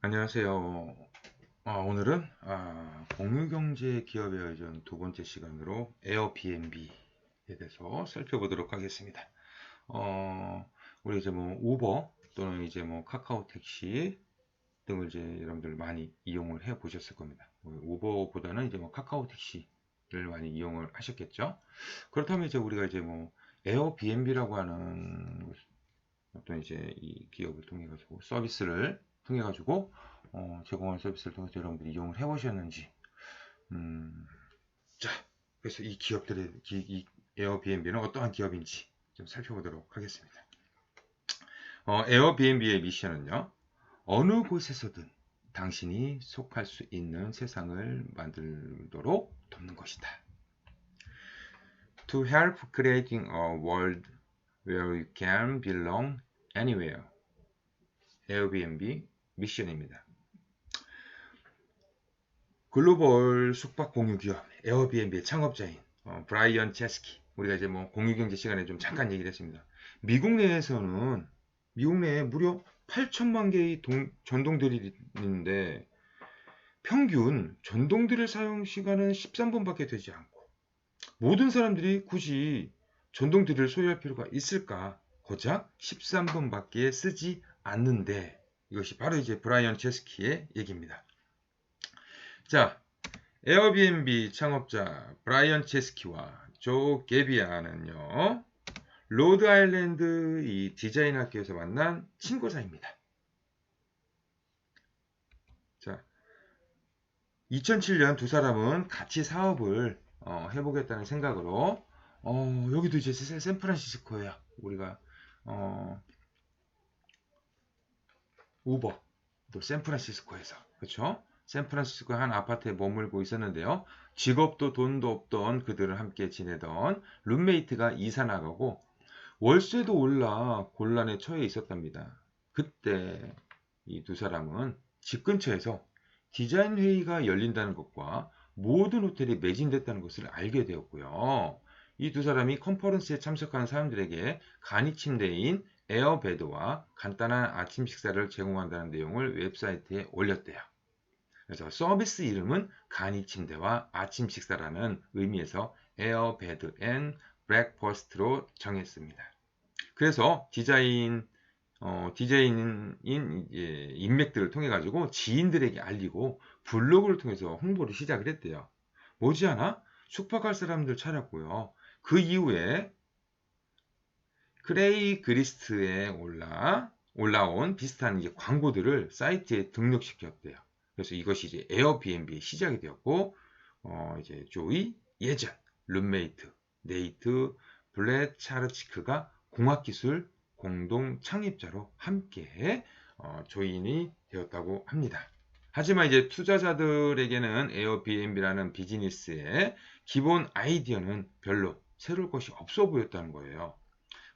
안녕하세요. 오늘은 공유경제 기업의 의전 두 번째 시간으로 에어비앤비에 대해서 살펴보도록 하겠습니다. 우리 이제 뭐 우버 또는 이제 뭐 카카오 택시 등을 이제 여러분들 많이 이용을 해 보셨을 겁니다. 우버보다는 이제 뭐 카카오 택시를 많이 이용을 하셨겠죠. 그렇다면 이제 우리가 이제 뭐 에어비앤비라고 하는 어떤 이제 이 기업을 통해 가지고 서비스를 통해 가지고 제공하는 서비스를 통해서 여러분들이 이용을 해보셨는지. 자, 그래서 이 기업들의 이 에어비앤비는 어떠한 기업인지 좀 살펴보도록 하겠습니다. 에어비앤비의 미션은요, 어느 곳에서든 당신이 속할 수 있는 세상을 만들도록 돕는 것이다. To help creating a world where you can belong anywhere. 에어비앤비 미션입니다. 글로벌 숙박 공유 기업 에어비앤비의 창업자인 브라이언 체스키, 우리가 이제 뭐 공유경제 시간에 좀 잠깐 얘기를 했습니다. 미국 내에 무려 8천만 개의 전동드릴이 있는데 평균 전동드릴 사용 시간은 13분밖에 되지 않고, 모든 사람들이 굳이 전동드릴을 소유할 필요가 있을까? 고작 13분밖에 쓰지 않는데, 이것이 바로 이제 브라이언 체스키의 얘기입니다. 자, 에어비앤비 창업자 브라이언 체스키와 조 게비아는요, 로드아일랜드 이 디자인 학교에서 만난 친구 사이입니다. 자, 2007년 두 사람은 같이 사업을 해보겠다는 생각으로 여기도 이제 샌프란시스코예요. 우리가 우버 또 샌프란시스코에서, 그렇죠? 샌프란시스코 한 아파트에 머물고 있었는데요. 직업도 돈도 없던 그들을 함께 지내던 룸메이트가 이사 나가고 월세도 올라 곤란에 처해 있었답니다. 그때 이 두 사람은 집 근처에서 디자인 회의가 열린다는 것과 모든 호텔이 매진됐다는 것을 알게 되었고요. 이 두 사람이 컨퍼런스에 참석한 사람들에게 간이 침대인 에어베드와 간단한 아침 식사를 제공한다는 내용을 웹사이트에 올렸대요. 그래서 서비스 이름은 간이 침대와 아침 식사라는 의미에서 에어베드 앤 브렉퍼스트로 정했습니다. 그래서 디자인인 인맥들을 통해 가지고 지인들에게 알리고 블로그를 통해서 홍보를 시작을 했대요. 머지않아 숙박할 사람들 찾았고요. 그 이후에 크레이그리스트에 올라온 비슷한 이제 광고들을 사이트에 등록시켰대요. 그래서 이것이 이제 에어비앤비의 시작이 되었고, 이제 조이, 예전, 룸메이트, 네이트, 블레차르치크가 공학기술 공동 창립자로 함께 조인이 되었다고 합니다. 하지만 이제 투자자들에게는 에어비앤비라는 비즈니스의 기본 아이디어는 별로 새로울 것이 없어 보였다는 거예요.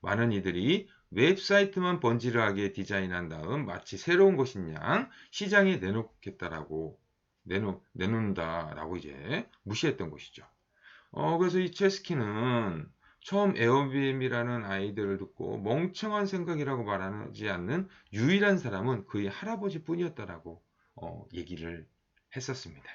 많은 이들이 웹사이트만 번지르하게 디자인한 다음 마치 새로운 것인 양 시장에 내놓는다라고 이제 무시했던 것이죠. 그래서 이 체스키는 처음 에어비앤비라는 아이디어를 듣고 멍청한 생각이라고 말하지 않는 유일한 사람은 그의 할아버지 뿐이었다라고 얘기를 했었습니다.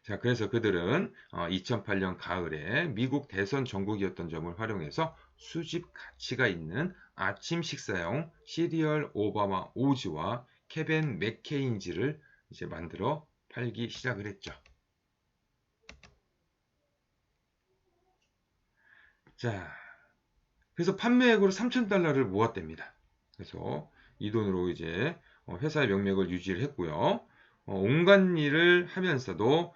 자, 그래서 그들은 2008년 가을에 미국 대선 전국이었던 점을 활용해서 수집 가치가 있는 아침 식사용 시리얼 오바마 오즈와 케빈 맥케인지를 이제 만들어 팔기 시작을 했죠. 자, 그래서 판매액으로 $3,000를 모았답니다. 그래서 이 돈으로 이제 회사의 명맥을 유지를 했고요. 온갖 일을 하면서도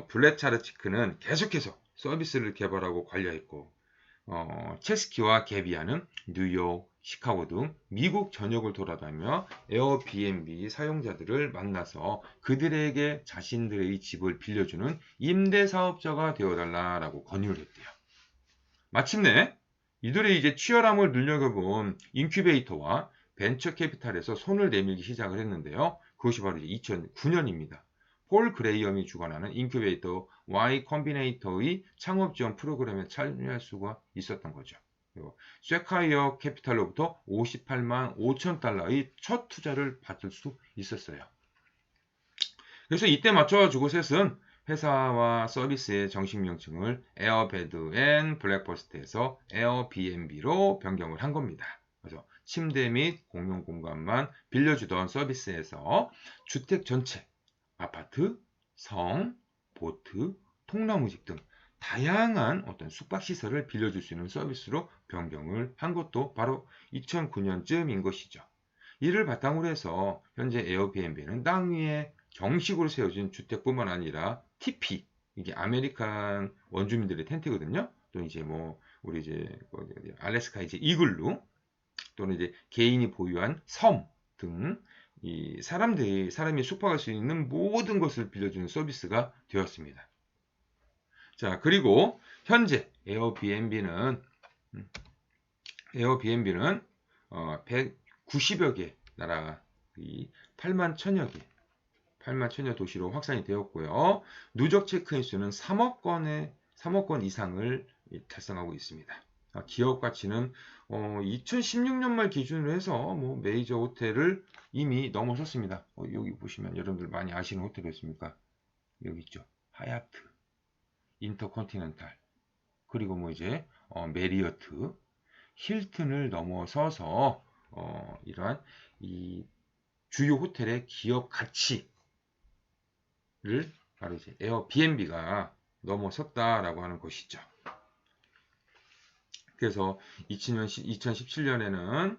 블레차르치크는 계속해서 서비스를 개발하고 관리했고, 체스키와 게비아는 뉴욕, 시카고 등 미국 전역을 돌아다니며 에어비앤비 사용자들을 만나서 그들에게 자신들의 집을 빌려주는 임대사업자가 되어달라고 권유를 했대요. 마침내 이들의 이제 치열함을 눈여겨본 인큐베이터와 벤처 캐피탈에서 손을 내밀기 시작을 했는데요. 그것이 바로 2009년입니다. 폴 그레이엄이 주관하는 인큐베이터 Y 컴비네이터의 창업 지원 프로그램에 참여할 수가 있었던 거죠. 쇠카이어 캐피탈로부터 58만 5천 달러의 첫 투자를 받을 수 있었어요. 그래서 이때 맞춰가지고 셋은 회사와 서비스의 정식 명칭을 에어베드 앤 블랙퍼스트에서 에어비앤비로 변경을 한 겁니다. 그래서 침대 및 공용 공간만 빌려주던 서비스에서 주택 전체, 아파트, 성, 보트, 통나무집 등 다양한 어떤 숙박시설을 빌려줄 수 있는 서비스로 변경을 한 것도 바로 2009년쯤인 것이죠. 이를 바탕으로 해서 현재 에어비앤비는 땅 위에 정식으로 세워진 주택뿐만 아니라 TP, 이게 아메리칸 원주민들의 텐트거든요. 또 이제 뭐 우리 이제 알래스카 이제 이글루, 또는 이제 개인이 보유한 섬 등 이 사람이 숙박할 수 있는 모든 것을 빌려주는 서비스가 되었습니다. 자, 그리고 현재 에어비앤비는 190여 개 나라 8만 천여 도시로 확산이 되었고요. 누적 체크인 수는 3억 건 이상을 달성하고 있습니다. 기업 가치는 2016년 말 기준으로 해서 뭐 메이저 호텔을 이미 넘어섰습니다. 여기 보시면 여러분들 많이 아시는 호텔이었습니까? 여기 있죠. 하얏트, 인터컨티넨탈, 그리고 뭐 이제 메리어트, 힐튼을 넘어서서 이러한 이 주요 호텔의 기업 가치를 바로 이제 에어비앤비가 넘어섰다라고 하는 것이죠. 그래서 2017년에는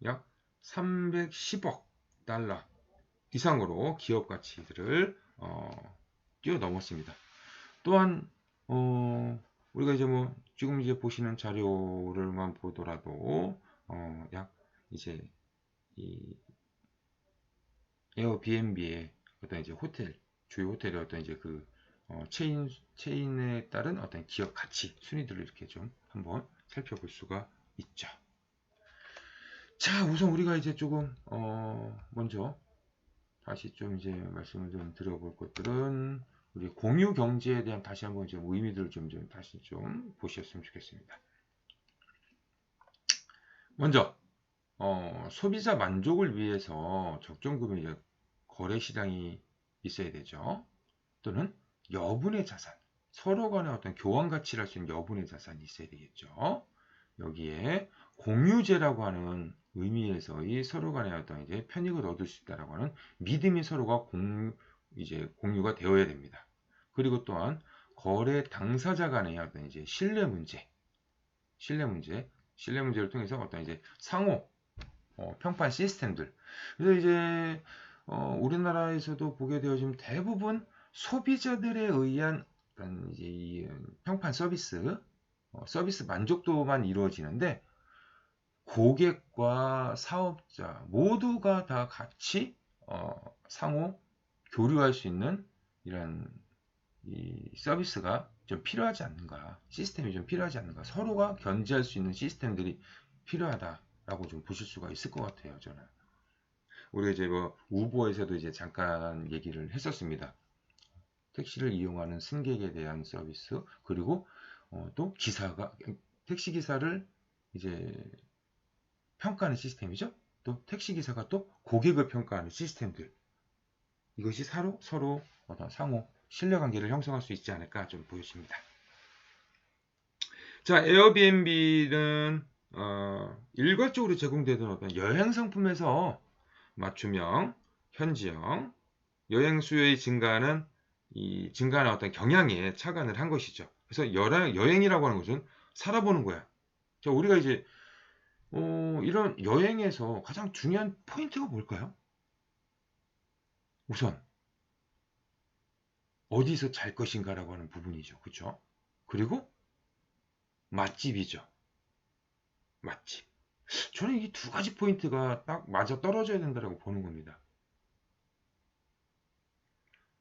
약 310억 달러 이상으로 기업 가치들을 뛰어넘었습니다. 또한 우리가 이제 뭐 지금 이제 보시는 자료를만 보더라도 약 이제 이 에어비앤비의 어떤 이제 주요 호텔의 어떤 이제 그 체인에 따른 어떤 기업 가치 순위들을 이렇게 좀 한번 살펴볼 수가 있죠. 자, 우선 우리가 이제 조금 먼저 다시 좀 이제 말씀을 좀 드려볼 것들은 우리 공유 경제에 대한 다시 한번 좀 의미들을 좀 다시 좀 보셨으면 좋겠습니다. 먼저 소비자 만족을 위해서 적정 금액의 거래 시장이 있어야 되죠. 또는 여분의 자산, 서로 간의 어떤 교환 가치를 할 수 있는 여분의 자산이 있어야 되겠죠. 여기에 공유제라고 하는 의미에서의 서로 간의 어떤 이제 편익을 얻을 수 있다라고 하는 믿음이 서로가 공유가 되어야 됩니다. 그리고 또한 거래 당사자 간의 어떤 이제 신뢰 문제를 통해서 어떤 이제 상호 평판 시스템들. 그래서 이제 우리나라에서도 보게 되어지면 대부분 소비자들에 의한 이제 이 평판 서비스 만족도만 이루어지는데 고객과 사업자 모두가 다 같이 상호 교류할 수 있는 이런 이 서비스가 좀 필요하지 않는가, 시스템이 좀 필요하지 않는가, 서로가 견제할 수 있는 시스템들이 필요하다라고 좀 보실 수가 있을 것 같아요, 저는. 우리가 이제 뭐 우버에서도 이제 잠깐 얘기를 했었습니다. 택시를 이용하는 승객에 대한 서비스, 그리고 또 택시 기사를 이제 평가하는 시스템이죠. 또 택시 기사가 또 고객을 평가하는 시스템들. 이것이 서로 어떤 상호 신뢰관계를 형성할 수 있지 않을까 좀 보여집니다. 자, 에어비앤비는 일괄적으로 제공되던 어떤 여행 상품에서 맞춤형, 현지형, 여행 수요의 증가는 증가하는 어떤 경향에 착안을 한 것이죠. 그래서 여행이라고 하는 것은 살아보는 거야. 자, 우리가 이제 이런 여행에서 가장 중요한 포인트가 뭘까요? 우선 어디서 잘 것인가라고 하는 부분이죠. 그렇죠? 그리고 맛집이죠. 맛집. 저는 이 두 가지 포인트가 딱 맞아 떨어져야 된다고 보는 겁니다.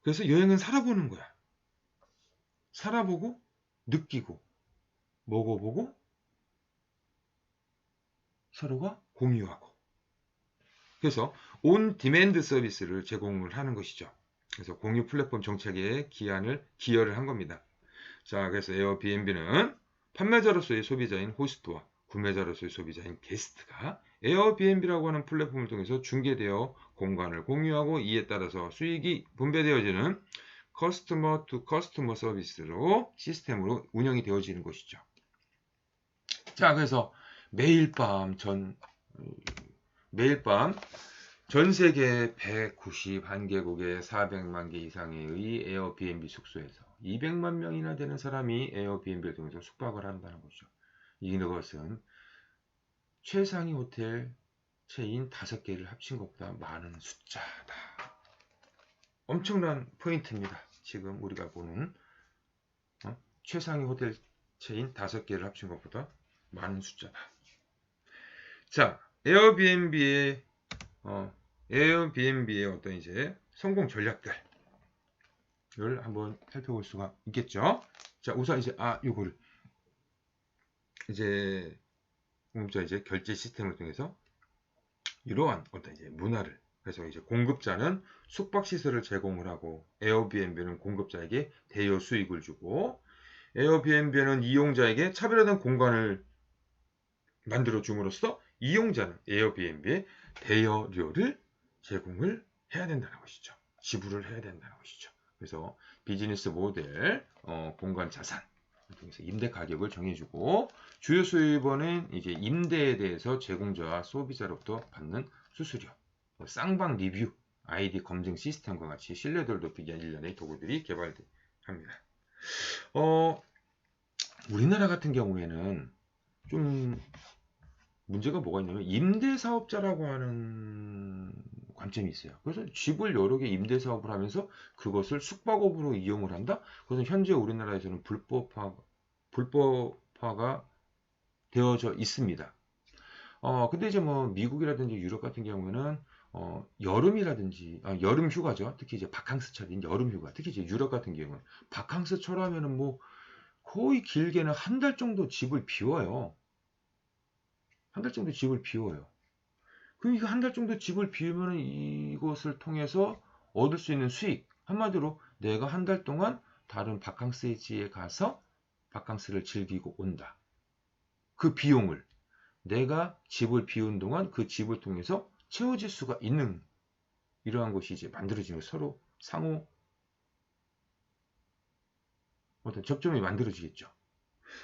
그래서 여행은 살아보는 거야. 살아보고, 느끼고, 먹어보고, 서로가 공유하고. 그래서 온 디맨드 서비스를 제공을 하는 것이죠. 그래서 공유 플랫폼 정착에 기여를 한 겁니다. 자, 그래서 에어비앤비는 판매자로서의 소비자인 호스트와 구매자로서의 소비자인 게스트가 에어비앤비라고 하는 플랫폼을 통해서 중개되어 공간을 공유하고 이에 따라서 수익이 분배되어지는 커스터머 투 커스터머 서비스로 시스템으로 운영이 되어지는 것이죠. 자, 그래서 매일 밤 전 세계 191개국의 400만 개 이상의 에어비앤비 숙소에서 200만 명이나 되는 사람이 에어비앤비를 통해서 숙박을 한다는 거죠. 이것은 최상위 호텔 체인 5개를 합친 것보다 많은 숫자다. 엄청난 포인트입니다. 지금 우리가 보는 최상위 호텔 체인 5개를 합친 것보다 많은 숫자다. 자, 에어비앤비의 어떤 이제 성공 전략들을 한번 살펴볼 수가 있겠죠. 자, 우선 이제 요거를 이제 결제 시스템을 통해서 이러한 어떤 이제 문화를, 그래서 이제 공급자는 숙박 시설을 제공을 하고 에어비앤비는 공급자에게 대여 수익을 주고 에어비앤비는 이용자에게 차별화된 공간을 만들어 줌으로써 이용자는 에어비앤비에 대여료를 제공을 해야 된다는 것이죠. 지불을 해야 된다는 것이죠. 그래서 비즈니스 모델, 공간 자산 통해서 임대 가격을 정해주고 주요 수입원은 이제 임대에 대해서 제공자와 소비자로부터 받는 수수료, 쌍방 리뷰, 아이디 검증 시스템과 같이 신뢰도를 높이기 위한 일련의 도구들이 개발합니다. 우리나라 같은 경우에는 좀 문제가 뭐가 있냐면 임대사업자라고 하는 관점이 있어요. 그래서 집을 여러 개 임대사업을 하면서 그것을 숙박업으로 이용을 한다? 그것은 현재 우리나라에서는 불법화가 되어져 있습니다. 근데 이제 뭐 미국이라든지 유럽 같은 경우는 여름이라든지 여름 휴가죠. 특히 이제 바캉스철인 여름 휴가. 특히 이제 유럽 같은 경우는 바캉스철 하면은 뭐 거의 길게는 한 달 정도 집을 비워요. 한 달 정도 집을 비워요. 그럼 이거 한 달 정도 집을 비우면 이것을 통해서 얻을 수 있는 수익, 한마디로 내가 한 달 동안 다른 바캉스지에 가서 바캉스를 즐기고 온다. 그 비용을 내가 집을 비운 동안 그 집을 통해서 채워질 수가 있는 이러한 것이 이제 만들어지는, 서로 상호 어떤 접점이 만들어지겠죠.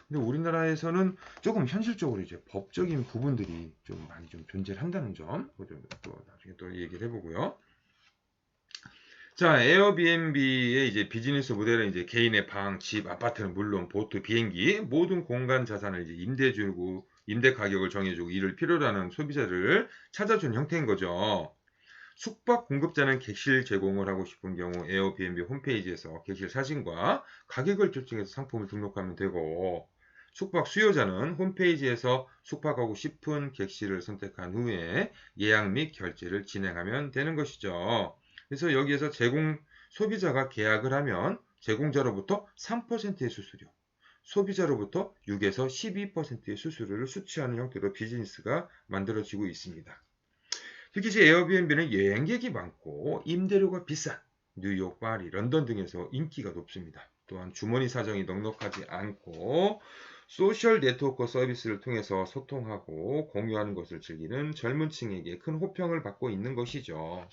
근데 우리나라에서는 조금 현실적으로 이제 법적인 부분들이 좀 많이 좀 존재를 한다는 점, 또 나중에 또 얘기를 해보고요. 자, 에어비앤비의 이제 비즈니스 모델은 이제 개인의 방, 집, 아파트는 물론 보트, 비행기 모든 공간 자산을 이제 임대주고 임대 가격을 정해주고 이를 필요로 하는 소비자를 찾아주는 형태인 거죠. 숙박 공급자는 객실 제공을 하고 싶은 경우 에어비앤비 홈페이지에서 객실 사진과 가격을 결정해서 상품을 등록하면 되고, 숙박 수요자는 홈페이지에서 숙박하고 싶은 객실을 선택한 후에 예약 및 결제를 진행하면 되는 것이죠. 그래서 여기에서 소비자가 계약을 하면 제공자로부터 3%의 수수료, 소비자로부터 6에서 12%의 수수료를 수취하는 형태로 비즈니스가 만들어지고 있습니다. 특히 이제 에어비앤비는 여행객이 많고 임대료가 비싼 뉴욕, 파리, 런던 등에서 인기가 높습니다. 또한 주머니 사정이 넉넉하지 않고 소셜 네트워크 서비스를 통해서 소통하고 공유하는 것을 즐기는 젊은 층에게 큰 호평을 받고 있는 것이죠.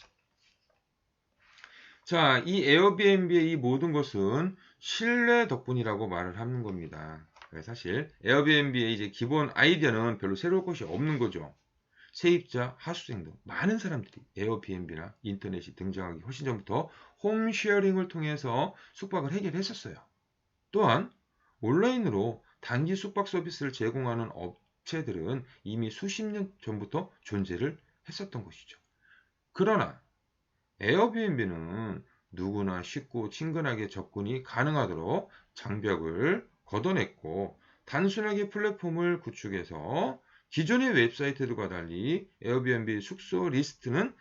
자, 이 에어비앤비의 이 모든 것은 신뢰 덕분이라고 말을 하는 겁니다. 사실 에어비앤비의 이제 기본 아이디어는 별로 새로운 것이 없는 거죠. 세입자, 하수생 등 많은 사람들이 에어비앤비나 인터넷이 등장하기 훨씬 전부터 홈쉐어링을 통해서 숙박을 해결했었어요. 또한 온라인으로 단기 숙박 서비스를 제공하는 업체들은 이미 수십 년 전부터 존재를 했었던 것이죠. 그러나 에어비앤비는 누구나 쉽고 친근하게 접근이 가능하도록 장벽을 걷어냈고 단순하게 플랫폼을 구축해서 기존의 웹사이트들과 달리 에어비앤비 숙소 리스트는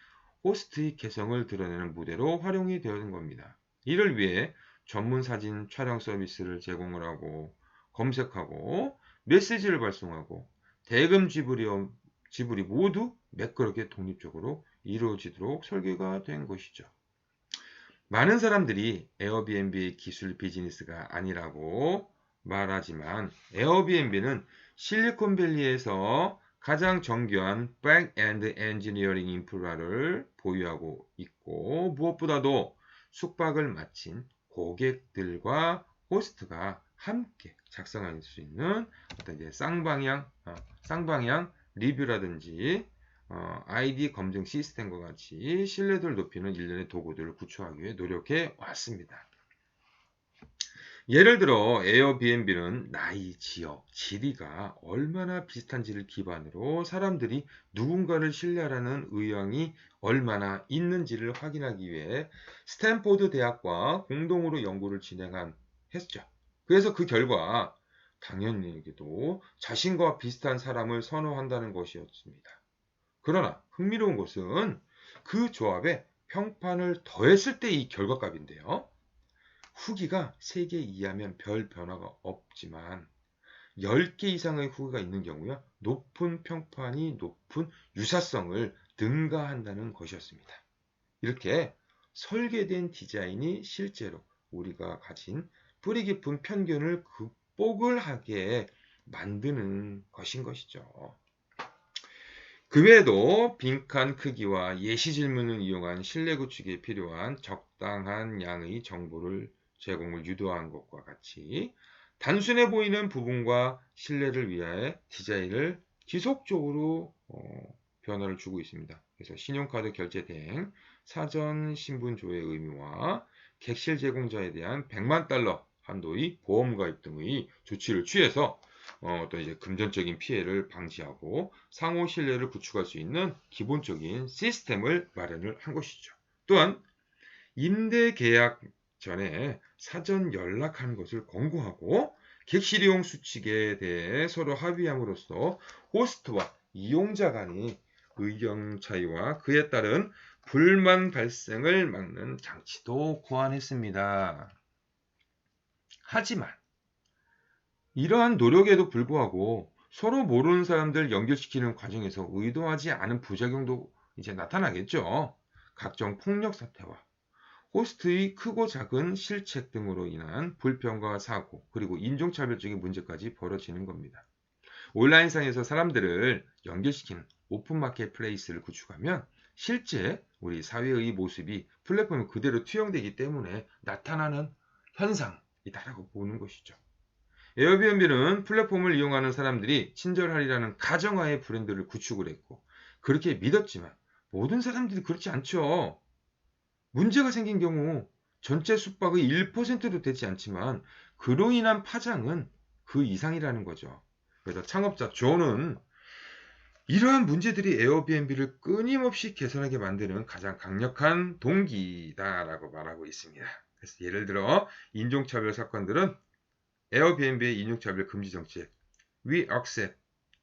호스트의 개성을 드러내는 무대로 활용이 되는 겁니다. 이를 위해 전문 사진 촬영 서비스를 제공을 하고 검색하고 메시지를 발송하고 대금 지불이 모두 매끄럽게 독립적으로 이루어지도록 설계가 된 것이죠. 많은 사람들이 에어비앤비 기술 비즈니스가 아니라고 말하지만 에어비앤비는 실리콘밸리에서 가장 정교한 백엔드 엔지니어링 인프라를 보유하고 있고 무엇보다도 숙박을 마친 고객들과 호스트가 함께 작성할 수 있는 어떤 이제 쌍방향 리뷰라든지 아이디 검증 시스템과 같이 신뢰도를 높이는 일련의 도구들을 구축하기 위해 노력해 왔습니다. 예를 들어 에어비앤비는 나이, 지역, 지리가 얼마나 비슷한지를 기반으로 사람들이 누군가를 신뢰하라는 의향이 얼마나 있는지를 확인하기 위해 스탠포드 대학과 공동으로 연구를 했죠. 그래서 그 결과 당연히도 자신과 비슷한 사람을 선호한다는 것이었습니다. 그러나 흥미로운 것은 그 조합에 평판을 더했을 때 이 결과값인데요. 후기가 3개 이하면 별 변화가 없지만 10개 이상의 후기가 있는 경우야 높은 평판이 높은 유사성을 능가한다는 것이었습니다. 이렇게 설계된 디자인이 실제로 우리가 가진 뿌리 깊은 편견을 극복을 하게 만드는 것인 것이죠. 그 외에도 빈칸 크기와 예시 질문을 이용한 신뢰 구축에 필요한 적당한 양의 정보를 제공을 유도한 것과 같이 단순해 보이는 부분과 신뢰를 위해 디자인을 지속적으로 변화를 주고 있습니다. 그래서 신용카드 결제 대행, 사전 신분 조회 의무화, 객실 제공자에 대한 100만 달러 한도의 보험 가입 등의 조치를 취해서 어떤 이제 금전적인 피해를 방지하고 상호 신뢰를 구축할 수 있는 기본적인 시스템을 마련을 한 것이죠. 또한 임대 계약 전에 사전 연락하는 것을 권고하고 객실 이용 수칙에 대해 서로 합의함으로써 호스트와 이용자 간의 의견 차이와 그에 따른 불만 발생을 막는 장치도 고안했습니다. 하지만 이러한 노력에도 불구하고 서로 모르는 사람들 연결시키는 과정에서 의도하지 않은 부작용도 이제 나타나겠죠. 각종 폭력 사태와 호스트의 크고 작은 실책 등으로 인한 불평과 사고, 그리고 인종차별적인 문제까지 벌어지는 겁니다. 온라인상에서 사람들을 연결시키는 오픈마켓 플레이스를 구축하면 실제 우리 사회의 모습이 플랫폼에 그대로 투영되기 때문에 나타나는 현상이다라고 보는 것이죠. 에어비앤비는 플랫폼을 이용하는 사람들이 친절하리라는 가정하에 브랜드를 구축을 했고 그렇게 믿었지만 모든 사람들이 그렇지 않죠. 문제가 생긴 경우 전체 숙박의 1%도 되지 않지만 그로 인한 파장은 그 이상이라는 거죠. 그래서 창업자 존은 이러한 문제들이 에어비앤비를 끊임없이 개선하게 만드는 가장 강력한 동기다라고 말하고 있습니다. 그래서 예를 들어 인종차별 사건들은 에어비앤비의 인종차별 금지 정책 We Accept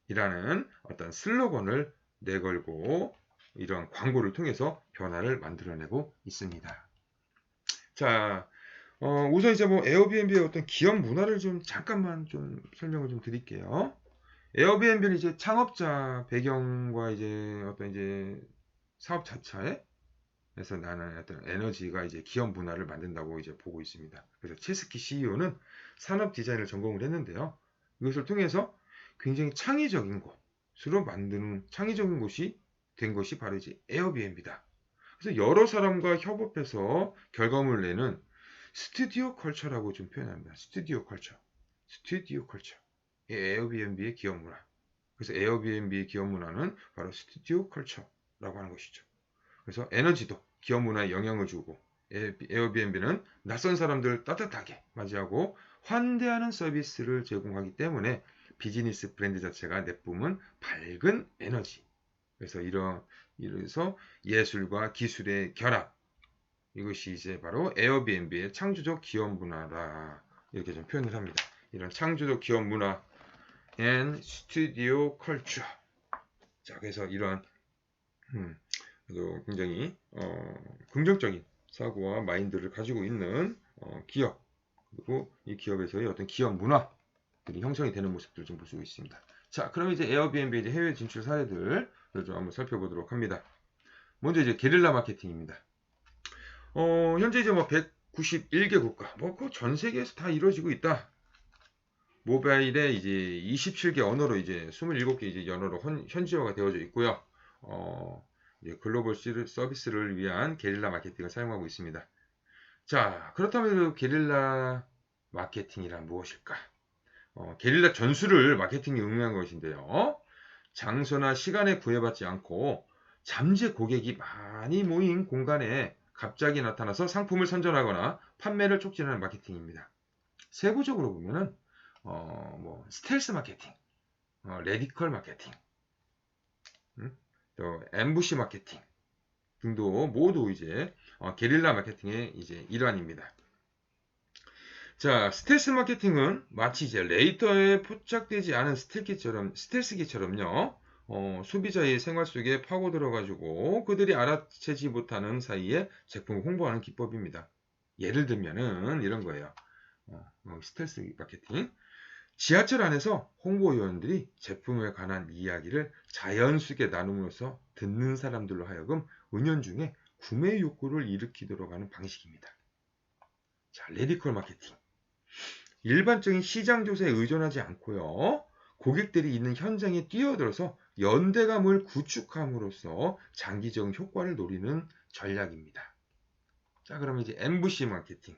이라는 어떤 슬로건을 내걸고 이런 광고를 통해서 변화를 만들어내고 있습니다. 자, 우선 이제 뭐 에어비앤비의 어떤 기업 문화를 좀 잠깐만 좀 설명을 좀 드릴게요. 에어비앤비는 이제 창업자 배경과 이제 어떤 이제 사업 자체에 그래서 나는 어떤 에너지가 이제 기업 문화를 만든다고 이제 보고 있습니다. 그래서 체스키 CEO는 산업 디자인을 전공을 했는데요. 이것을 통해서 굉장히 창의적인 곳으로 만드는 창의적인 곳이 된 것이 바로 이제 에어비앤비다. 그래서 여러 사람과 협업해서 결과물을 내는 스튜디오 컬처라고 좀 표현합니다. 스튜디오 컬처. 스튜디오 컬처. 에어비앤비의 기업 문화. 그래서 에어비앤비의 기업 문화는 바로 스튜디오 컬처라고 하는 것이죠. 그래서 에너지도 기업 문화에 영향을 주고 에어비앤비는 낯선 사람들을 따뜻하게 맞이하고 환대하는 서비스를 제공하기 때문에 비즈니스 브랜드 자체가 내뿜은 밝은 에너지. 그래서 이래서 예술과 기술의 결합. 이것이 이제 바로 에어비앤비의 창조적 기업 문화다. 이렇게 좀 표현을 합니다. 이런 창조적 기업 문화 and 스튜디오 컬처. 자, 그래서 이러한 굉장히 긍정적인 사고와 마인드를 가지고 있는 기업 그리고 이 기업에서의 어떤 기업 문화들이 형성이 되는 모습들을 좀 볼 수 있습니다. 자, 그럼 이제 에어비앤비 이제 해외 진출 사례들을 좀 한번 살펴보도록 합니다. 먼저 이제 게릴라 마케팅입니다. 현재 이제 뭐 191개 국가, 뭐 그 전 세계에서 다 이루어지고 있다. 모바일에 이제 27개 언어로 이제 27개 이제 언어로 현지화가 되어져 있고요. 이제 글로벌 서비스를 위한 게릴라 마케팅을 사용하고 있습니다. 자, 그렇다면 게릴라 마케팅이란 무엇일까? 게릴라 전술을 마케팅에 응용한 것인데요. 장소나 시간에 구애받지 않고 잠재 고객이 많이 모인 공간에 갑자기 나타나서 상품을 선전하거나 판매를 촉진하는 마케팅입니다. 세부적으로 보면은 뭐 스텔스 마케팅, 레디컬 마케팅, 또 엠부시 마케팅 등도 모두 이제 게릴라 마케팅의 이제 일환입니다. 자, 스텔스 마케팅은 마치 이제 레이더에 포착되지 않은 스텔스기처럼요. 소비자의 생활 속에 파고 들어가지고 그들이 알아채지 못하는 사이에 제품을 홍보하는 기법입니다. 예를 들면은 이런 거예요. 스텔스 마케팅. 지하철 안에서 홍보요원들이 제품에 관한 이야기를 자연스럽게 나눔으로써 듣는 사람들로 하여금 은연중에 구매 욕구를 일으키도록 하는 방식입니다. 자, 레디컬 마케팅. 일반적인 시장 조사에 의존하지 않고요. 고객들이 있는 현장에 뛰어들어서 연대감을 구축함으로써 장기적인 효과를 노리는 전략입니다. 자, 그러면 이제 MVC 마케팅.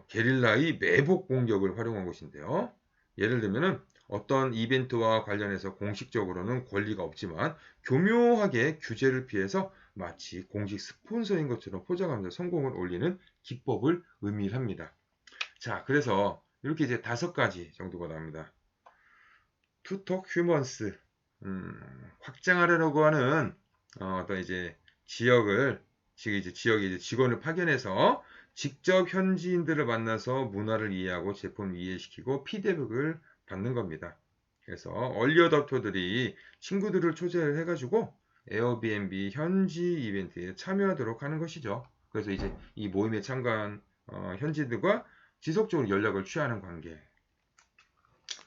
게릴라의 매복 공격을 활용한 것인데요. 예를 들면은 어떤 이벤트와 관련해서 공식적으로는 권리가 없지만 교묘하게 규제를 피해서 마치 공식 스폰서인 것처럼 포장하면서 성공을 올리는 기법을 의미합니다. 자, 그래서 이렇게 이제 5가지 정도가 나옵니다. 투톡 휴먼스, 확장하려고 하는 어떤 이제 지역의 이제 직원을 파견해서 직접 현지인들을 만나서 문화를 이해하고 제품을 이해시키고 피드백을 받는 겁니다. 그래서 얼리 어답터들이 친구들을 초대를 해가지고 에어비앤비 현지 이벤트에 참여하도록 하는 것이죠. 그래서 이제 이 모임에 참가한 현지인들과 지속적으로 연락을 취하는 관계.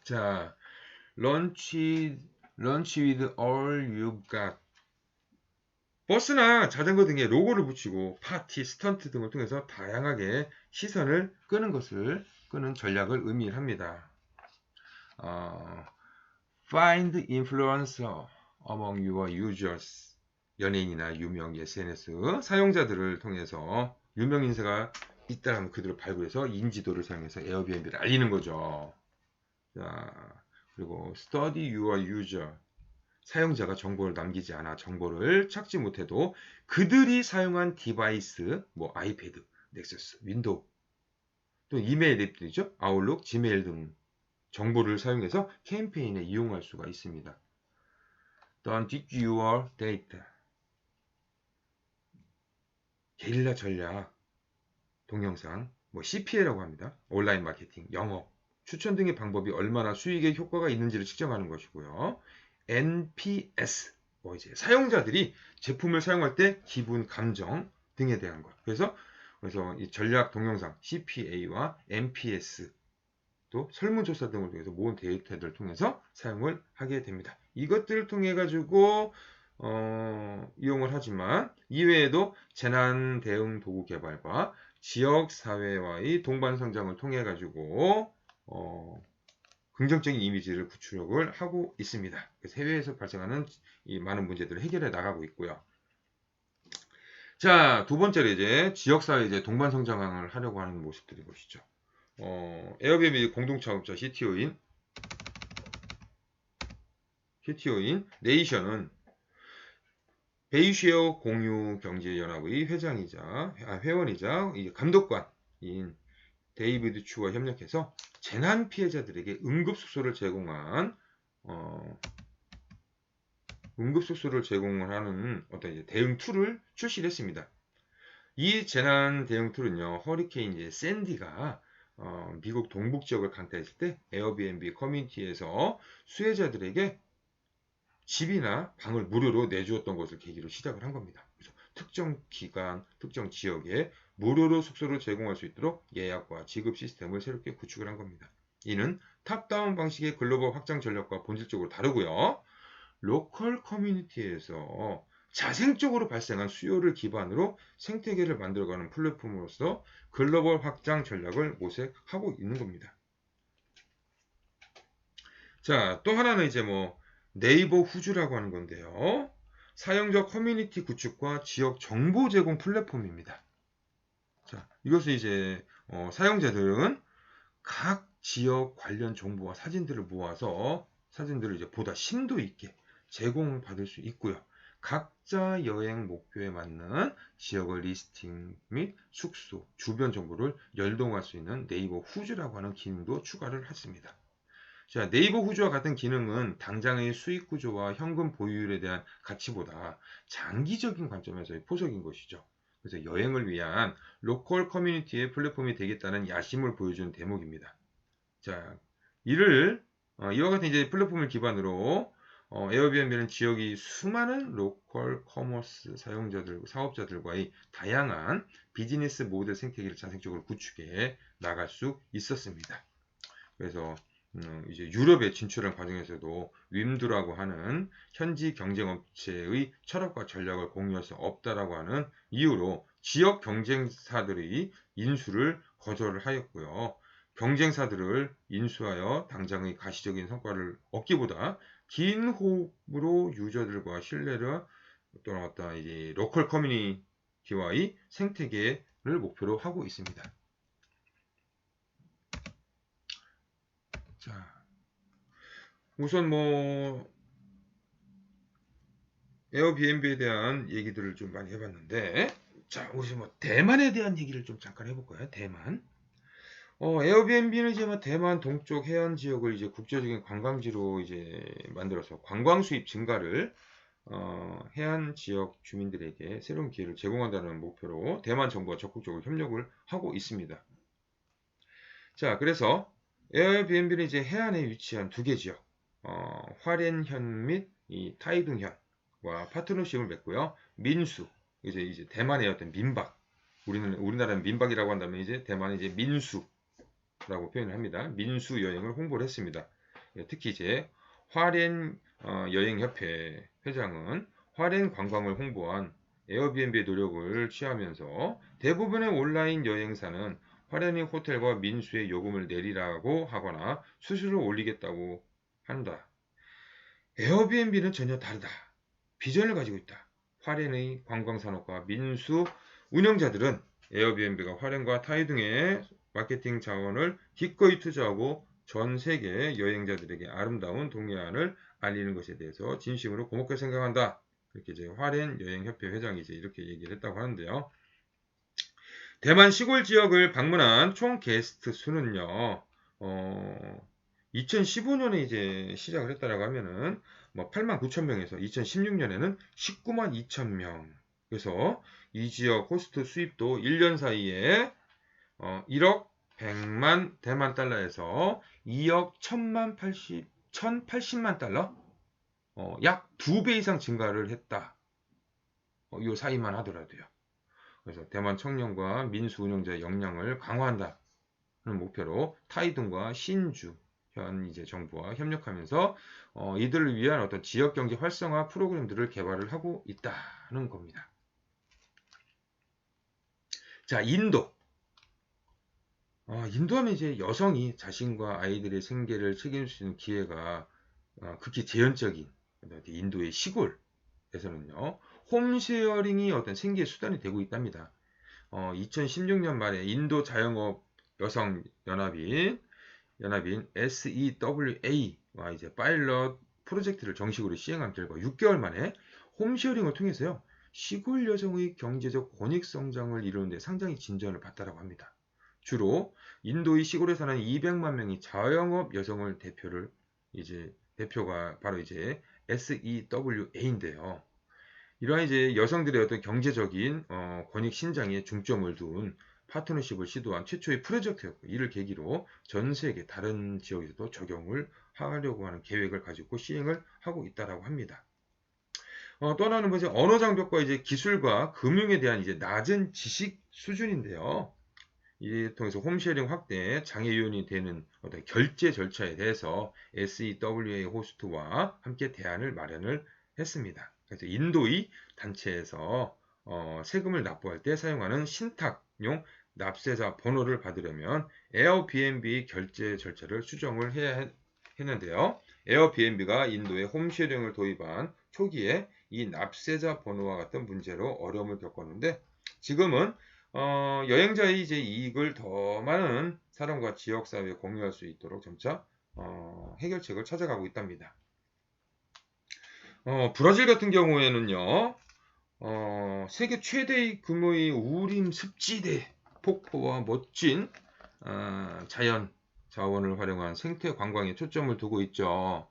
자, lunch with all you've got. 버스나 자전거 등에 로고를 붙이고 파티, 스턴트 등을 통해서 다양하게 시선을 끄는 전략을 의미합니다. Find influencer among your users. 연예인이나 유명 SNS 사용자들을 통해서 유명 인사가 있다면 그들을 발굴해서 인지도를 사용해서 에어비앤비를 알리는 거죠. 자, 그리고 study your user. 사용자가 정보를 남기지 않아 정보를 찾지 못해도 그들이 사용한 디바이스, 뭐 아이패드, 넥서스, 윈도우, 또 이메일 앱들이죠. 아웃룩, 지메일 등 정보를 사용해서 캠페인에 이용할 수가 있습니다. Don't dig your data. 게릴라 전략, 동영상, 뭐 CPA라고 합니다. 온라인 마케팅, 영업, 추천 등의 방법이 얼마나 수익에 효과가 있는지를 측정하는 것이고요. NPS, 뭐 이제 사용자들이 제품을 사용할 때 기분, 감정 등에 대한 것. 그래서 이 전략 동영상 CPA와 NPS 또 설문조사 등을 통해서 모은 데이터들을 통해서 사용을 하게 됩니다. 이것들을 통해 가지고 이용을 하지만 이외에도 재난 대응 도구 개발과 지역 사회와의 동반 성장을 통해 가지고 긍정적인 이미지를 구축을 하고 있습니다. 그래서 해외에서 발생하는 이 많은 문제들을 해결해 나가고 있고요. 자, 두 번째로 이제 지역사회 이제 동반 성장을 하려고 하는 모습들이 보시죠. 에어비앤비 공동차업자 CTO인 네이션은 베이쉐어 공유경제연합의 회원이자 감독관인 데이비드 추와 협력해서 재난 피해자들에게 응급숙소를 제공을 하는 어떤 이제 대응 툴을 출시를 했습니다. 이 재난 대응 툴은요, 허리케인 이제 샌디가 미국 동북 지역을 강타했을 때 에어비앤비 커뮤니티에서 수혜자들에게 집이나 방을 무료로 내주었던 것을 계기로 시작을 한 겁니다. 그래서 특정 기간, 특정 지역에 무료로 숙소를 제공할 수 있도록 예약과 지급 시스템을 새롭게 구축을 한 겁니다. 이는 탑다운 방식의 글로벌 확장 전략과 본질적으로 다르고요. 로컬 커뮤니티에서 자생적으로 발생한 수요를 기반으로 생태계를 만들어가는 플랫폼으로서 글로벌 확장 전략을 모색하고 있는 겁니다. 자, 또 하나는 이제 뭐 네이버 후주라고 하는 건데요. 사용자 커뮤니티 구축과 지역 정보 제공 플랫폼입니다. 자, 이것은 이제 사용자들은 각 지역 관련 정보와 사진들을 모아서 사진들을 이제 보다 심도 있게 제공을 받을 수 있고요. 각자 여행 목표에 맞는 지역의 리스팅 및 숙소, 주변 정보를 열동할 수 있는 네이버 후즈라고 하는 기능도 추가를 했습니다. 자, 네이버 후즈와 같은 기능은 당장의 수익 구조와 현금 보유율에 대한 가치보다 장기적인 관점에서의 포석인 것이죠. 그래서 여행을 위한 로컬 커뮤니티의 플랫폼이 되겠다는 야심을 보여주는 대목입니다. 자, 이와 같은 이제 플랫폼을 기반으로 에어비앤비는 지역이 수많은 로컬 커머스 사업자들과의 다양한 비즈니스 모델 생태계를 자생적으로 구축해 나갈 수 있었습니다. 그래서 이제 유럽에 진출한 과정에서도 윈드라고 하는 현지 경쟁업체의 철학과 전략을 공유할 수 없다라고 하는 이유로 지역 경쟁사들의 인수를 거절을 하였고요. 경쟁사들을 인수하여 당장의 가시적인 성과를 얻기보다 긴 호흡으로 유저들과 신뢰를 또는 어떤 이제 로컬 커뮤니티와의 생태계를 목표로 하고 있습니다. 자, 우선 뭐 에어비앤비에 대한 얘기들을 좀 많이 해봤는데, 자, 우리 뭐 대만에 대한 얘기를 좀 잠깐 해볼까요? 대만. 에어비앤비는 이제 뭐 대만 동쪽 해안 지역을 이제 국제적인 관광지로 이제 만들어서 관광 수입 증가를 해안 지역 주민들에게 새로운 기회를 제공한다는 목표로 대만 정부와 적극적으로 협력을 하고 있습니다. 자, 그래서 에어비앤비는 이제 해안에 위치한 두 개 지역, 화롄현 및 이 타이둥현과 파트너십을 맺고요. 민수, 이제 대만의 어떤 민박, 우리나라는 민박이라고 한다면 이제 대만은 이제 민수라고 표현을 합니다. 민수 여행을 홍보를 했습니다. 예, 특히 이제 화롄 여행협회 회장은 화롄 관광을 홍보한 에어비앤비의 노력을 취하면서 대부분의 온라인 여행사는 화롄의 호텔과 민수의 요금을 내리라고 하거나 수수료를 올리겠다고 한다. 에어비앤비는 전혀 다르다. 비전을 가지고 있다. 화롄의 관광산업과 민수 운영자들은 에어비앤비가 화롄과 타이 등의 마케팅 자원을 기꺼이 투자하고 전 세계 여행자들에게 아름다운 동해안을 알리는 것에 대해서 진심으로 고맙게 생각한다. 이렇게 이제 화롄 여행협회 회장이 이제 이렇게 얘기를 했다고 하는데요. 대만 시골 지역을 방문한 총 게스트 수는요, 2015년에 이제 시작을 했다라고 하면은, 뭐 89,000명에서 2016년에는 192,000명. 2,000명. 그래서 이 지역 호스트 수입도 1년 사이에 1억 100만 대만 달러에서 2억 1,080만 달러? 약 2배 이상 증가를 했다. 이 사이만 하더라도요. 그래서 대만 청년과 민수 운영자의 역량을 강화한다는 목표로 타이둥과 신주 현 이제 정부와 협력하면서 이들을 위한 어떤 지역 경제 활성화 프로그램들을 개발을 하고 있다는 겁니다. 자, 인도. 인도하면 이제 여성이 자신과 아이들의 생계를 책임질 수 있는 기회가 극히 제한적인 인도의 시골에서는요. 홈쉐어링이 어떤 생계의 수단이 되고 있답니다. 2016년 말에 인도 자영업 여성 연합인 SEWA와 이제 파일럿 프로젝트를 정식으로 시행한 결과 6개월 만에 홈쉐어링을 통해서요. 시골 여성의 경제적 권익 성장을 이루는 데 상당히 진전을 봤다라고 합니다. 주로 인도의 시골에 사는 200만 명이 자영업 여성을 대표가 바로 이제 SEWA인데요. 이러한 이제 여성들의 어떤 경제적인 권익 신장에 중점을 둔 파트너십을 시도한 최초의 프로젝트였고, 이를 계기로 전 세계 다른 지역에서도 적용을 하려고 하는 계획을 가지고 시행을 하고 있다라고 합니다. 또 하나는 뭐지? 언어 장벽과 이제 기술과 금융에 대한 이제 낮은 지식 수준인데요. 이를 통해서 홈쉐어링 확대에 장애 요인이 되는 어떤 결제 절차에 대해서 SEWA 호스트와 함께 대안을 마련을 했습니다. 그래서 인도의 단체에서 세금을 납부할 때 사용하는 신탁용 납세자 번호를 받으려면 에어비앤비 결제 절차를 수정을 해야 했는데요. 에어비앤비가 인도에 홈쉐어링을 도입한 초기에 이 납세자 번호와 같은 문제로 어려움을 겪었는데 지금은 여행자의 이제 이익을 더 많은 사람과 지역 사회에 공유할 수 있도록 점차 해결책을 찾아가고 있답니다. 브라질 같은 경우에는요, 세계 최대의 규모의 우림 습지대 폭포와 멋진 자연 자원을 활용한 생태 관광에 초점을 두고 있죠.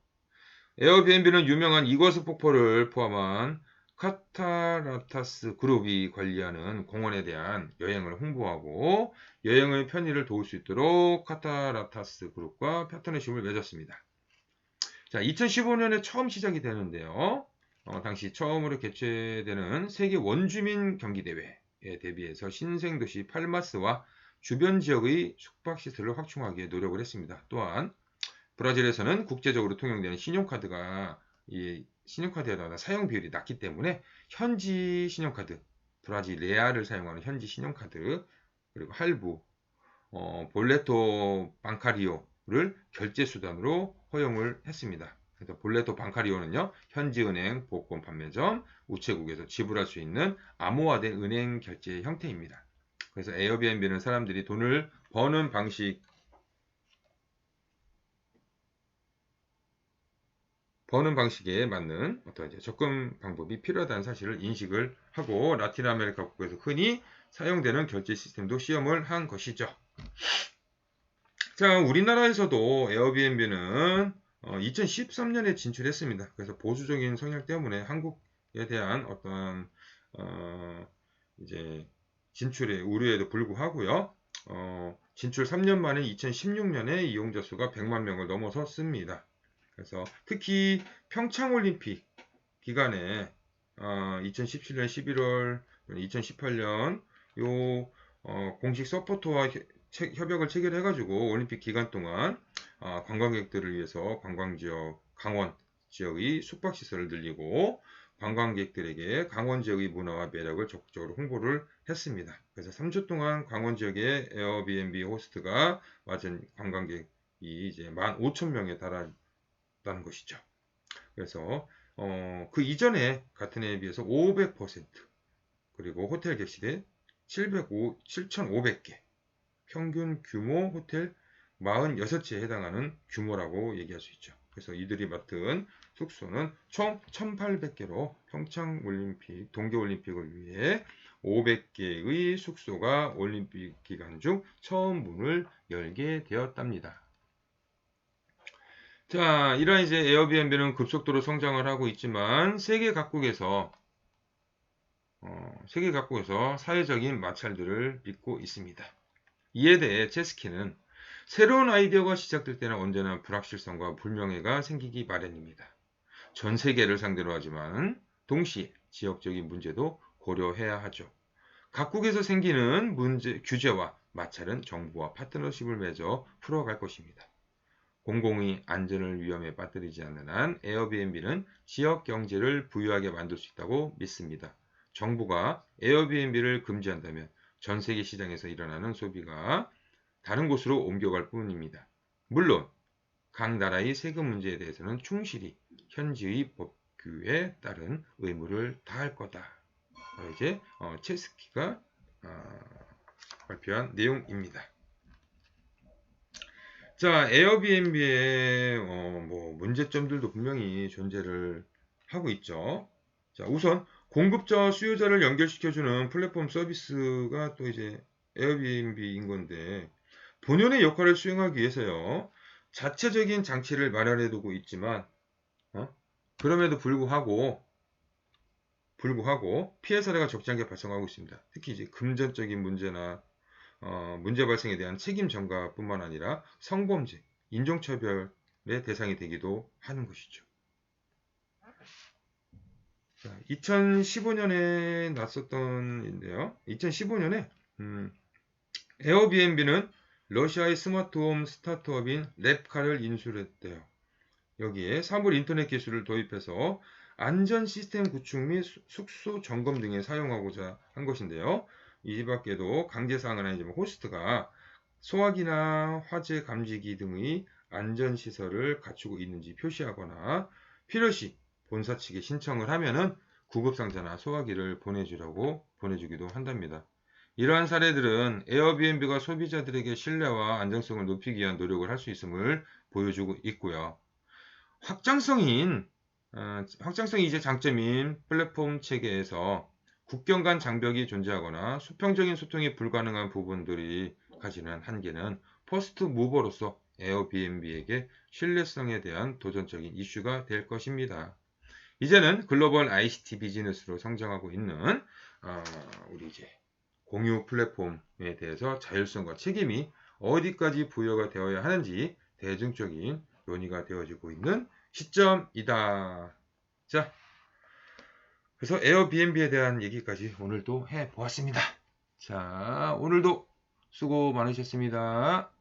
에어비앤비는 유명한 이과수 폭포를 포함한 카타라타스 그룹이 관리하는 공원에 대한 여행을 홍보하고 여행의 편의를 도울 수 있도록 카타라타스 그룹과 파트너십을 맺었습니다. 자, 2015년에 처음 시작이 되는데요. 당시 처음으로 개최되는 세계 원주민 경기대회에 대비해서 신생도시 팔마스와 주변 지역의 숙박시설을 확충하기에 노력을 했습니다. 또한 브라질에서는 국제적으로 통용되는 신용카드가 이 신용카드에다가 사용 비율이 낮기 때문에 현지 신용카드, 브라질 레알을 사용하는 현지 신용카드 그리고 할부, 볼레토 방카리오를 결제 수단으로 허용을 했습니다. 그래서 볼레토 방카리오는요, 현지 은행, 복권 판매점, 우체국에서 지불할 수 있는 암호화된 은행 결제 형태입니다. 그래서 에어비앤비는 사람들이 돈을 버는 방식에 맞는 어떤 이제 접근 방법이 필요하다는 사실을 인식을 하고 라틴 아메리카 국가에서 흔히 사용되는 결제 시스템도 시험을 한 것이죠. 자, 우리나라에서도 에어비앤비는 2013년에 진출했습니다. 그래서 보수적인 성향 때문에 한국에 대한 어떤 이제 진출에 우려에도 불구하고요. 진출 3년 만에 2016년에 이용자 수가 100만 명을 넘어섰습니다. 그래서 특히 평창올림픽 기간에 2017년 11월, 2018년 요 공식 서포터와 협약을 체결해가지고 올림픽 기간 동안 관광객들을 위해서 관광지역, 강원 지역의 숙박시설을 늘리고 관광객들에게 강원 지역의 문화와 매력을 적극적으로 홍보를 했습니다. 그래서 3주 동안 강원 지역의 에어비앤비 호스트가 맞은 관광객이 이제 15,000명에 달했다는 것이죠. 그래서 그 이전에 같은 해에 비해서 500% 그리고 호텔 객실이 7,500개 평균 규모 호텔 46채에 해당하는 규모라고 얘기할 수 있죠. 그래서 이들이 맡은 숙소는 총 1,800개로 평창올림픽, 동계올림픽을 위해 500개의 숙소가 올림픽 기간 중 처음 문을 열게 되었답니다. 자, 이러한 이제 에어비앤비는 급속도로 성장을 하고 있지만 세계 각국에서 사회적인 마찰들을 빚고 있습니다. 이에 대해 체스키는 새로운 아이디어가 시작될 때는 언제나 불확실성과 불명예가 생기기 마련입니다. 전 세계를 상대로 하지만 동시에 지역적인 문제도 고려해야 하죠. 각국에서 생기는 규제와 마찰은 정부와 파트너십을 맺어 풀어갈 것입니다. 공공의 안전을 위험에 빠뜨리지 않는 한 에어비앤비는 지역 경제를 부유하게 만들 수 있다고 믿습니다. 정부가 에어비앤비를 금지한다면 전 세계 시장에서 일어나는 소비가 다른 곳으로 옮겨갈 뿐입니다. 물론 각 나라의 세금 문제에 대해서는 충실히 현지의 법규에 따른 의무를 다할 거다. 이제 체스키가 발표한 내용입니다. 자, 에어비앤비의 문제점들도 분명히 존재를 하고 있죠. 자, 우선 공급자와 수요자를 연결시켜주는 플랫폼 서비스가 또 이제 에어비앤비인 건데 본연의 역할을 수행하기 위해서요. 자체적인 장치를 마련해 두고 있지만 그럼에도 불구하고 피해 사례가 적지 않게 발생하고 있습니다. 특히 이제 금전적인 문제나 문제 발생에 대한 책임 전가뿐만 아니라 성범죄, 인종차별의 대상이 되기도 하는 것이죠. 2015년에 났었던인데요. 2015년에 에어비앤비는 러시아의 스마트홈 스타트업인 랩카를 인수했대요. 여기에 사물 인터넷 기술을 도입해서 안전 시스템 구축 및 숙소 점검 등에 사용하고자 한 것인데요. 이 밖에도 강제사항은 아니지만 호스트가 소화기나 화재 감지기 등의 안전시설을 갖추고 있는지 표시하거나 필요시 본사 측에 신청을 하면은 구급상자나 소화기를 보내주기도 한답니다. 이러한 사례들은 에어비앤비가 소비자들에게 신뢰와 안정성을 높이기 위한 노력을 할 수 있음을 보여주고 있고요. 확장성이 이제 장점인 플랫폼 체계에서 국경 간 장벽이 존재하거나 수평적인 소통이 불가능한 부분들이 가지는 한계는 퍼스트 무버로서 에어비앤비에게 신뢰성에 대한 도전적인 이슈가 될 것입니다. 이제는 글로벌 ICT 비즈니스로 성장하고 있는 우리 이제 공유 플랫폼에 대해서 자율성과 책임이 어디까지 부여가 되어야 하는지 대중적인 논의가 되어지고 있는 시점이다. 자, 그래서 에어비앤비에 대한 얘기까지 오늘도 해보았습니다. 자, 오늘도 수고 많으셨습니다.